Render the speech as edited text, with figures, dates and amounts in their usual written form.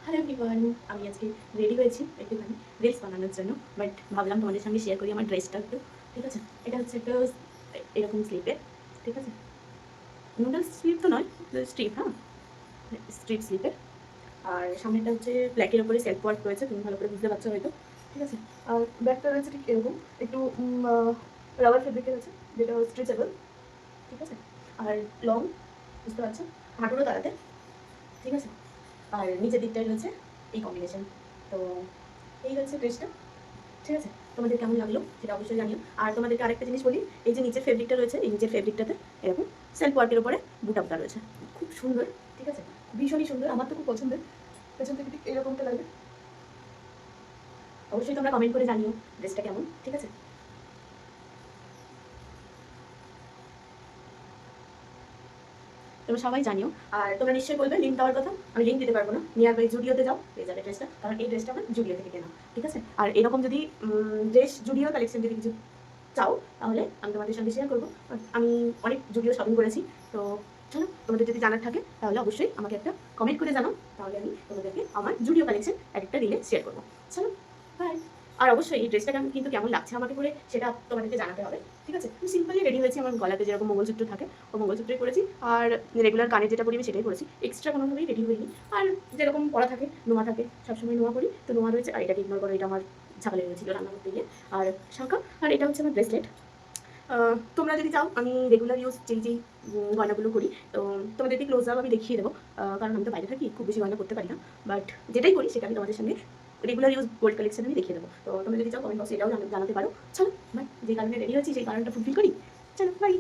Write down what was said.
Hello everyone, আমি আজকে ready হয়েছি একটুখানি রিলস বানানোর জন্য। বাট ভাবলাম তোমাদের সঙ্গে শেয়ার করি আমার ড্রেসটা একটু। ঠিক আছে? এটা হচ্ছে একটা এরকম স্লিপের। ঠিক আছে? নুডলস স্লিপ তো নয়, স্ট্রিপ, হ্যাঁ? স্ট্রিপ স্লিপের। আর সামনেটা হচ্ছে ব্ল্যাকের উপরে সেলফ ওয়ার্ক রয়েছে, তুমি ভালো করে বুঝতে পারছো হয়তো। ঠিক আছে? আর ব্যাকটা রয়েছে ঠিক এরকম একটু রাবার ফেব্রিকের আছে, যেটা স্ট্রেচেবল। ঠিক আছে? আর লং, বুঝতে পারছো, হাঁটুরও দাঁড়াতে। ঠিক আছে? আর নিচের দিকটায় রয়েছে এই কম্বিনেশন। তো এই হচ্ছে ড্রেসটা। ঠিক আছে? তোমাদের কেমন লাগলো সেটা অবশ্যই জানিও। আর তোমাদেরকে আরেকটা জিনিস বলি, এই যে নিচের ফেব্রিকটা রয়েছে, এই নিচের ফেব্রিকটাতে এরকম সেলফ ওয়ার্কের উপরে বুটা বুটা রয়েছে। খুব সুন্দর। ঠিক আছে? ভীষণই সুন্দর, আমার তো খুব পছন্দের। পেছন থেকে ঠিক এরকমটা লাগবে। অবশ্যই তোমরা কমেন্ট করে জানিও ড্রেসটা কেমন। ঠিক আছে? তোমরা সবাই জানিও। আর তোমরা নিশ্চয়ই বলবে লিঙ্ক দেওয়ার কথা, আমি লিঙ্ক দিতে পারবো না। নিয়ার বাই জুডিওতে যাও, পেয়ে যাবে ড্রেসটা, কারণ এই ড্রেসটা আমার জুডিও থেকে কেনা। ঠিক আছে? আর এরকম যদি ড্রেস জুডিও কালেকশন যদি কিছু চাও, তাহলে আমি তোমাদের সঙ্গে শেয়ার করবো। আমি অনেক জুডিও শপিং করেছি। তো চলো, তোমাদের যদি জানার থাকে তাহলে অবশ্যই আমাকে একটা কমেন্ট করে জানাও, তাহলে আমি তোমাদেরকে আমার জুডিও কালেকশন একটা রিলে শেয়ার করবো। চলো, বাই। আর অবশ্যই এই ড্রেসটা কিন্তু কেমন লাগছে আমাকে পরে সেটা তোমাদেরকে জানাতে হবে। ঠিক আছে? আমি সিম্পলি রেডি হয়েছি, আমার গলাতে যেরকম মঙ্গলসূত্র থাকে ও মঙ্গলসূত্রই পরেছি। আর রেগুলার কানে যেটা পরি আমি সেটাই পরেছি, এক্সট্রা কোনোভাবেই রেডি হইনি। আর যেরকম পরা থাকে, নোয়া থাকে, সবসময় নোয়া পরি, তো নোয়া রয়েছে। আর এটাকে ইগনোর করো, এটা আমার ঝাঁকা লেগে গেছিলো রান্না করতে গিয়ে। আর শাঁখা, আর এটা হচ্ছে আমার ব্রেসলেট। তোমরা যদি চাও আমি রেগুলার ইউজ যেই গয়নাগুলো করি, তো তোমাদেরকে ক্লোজ আপ আমি দেখিয়ে দেবো। কারণ আমি তো বাইরে থাকি, খুব বেশি গয়না করতে পারি না। বাট যেটাই করি সেটা আমি তোমাদের সঙ্গে রেগুলার ইউজ গোল্ড কালেকশন আমি দেখিয়ে দেবো। তো তোমরা যদি চাও কমেন্ট বক্সে এটাও জানাতে পারো। চলো, বাই। যে কারণে রেডি হচ্ছি সেই কারণটা ফুলফিল করি। চলো, বাই।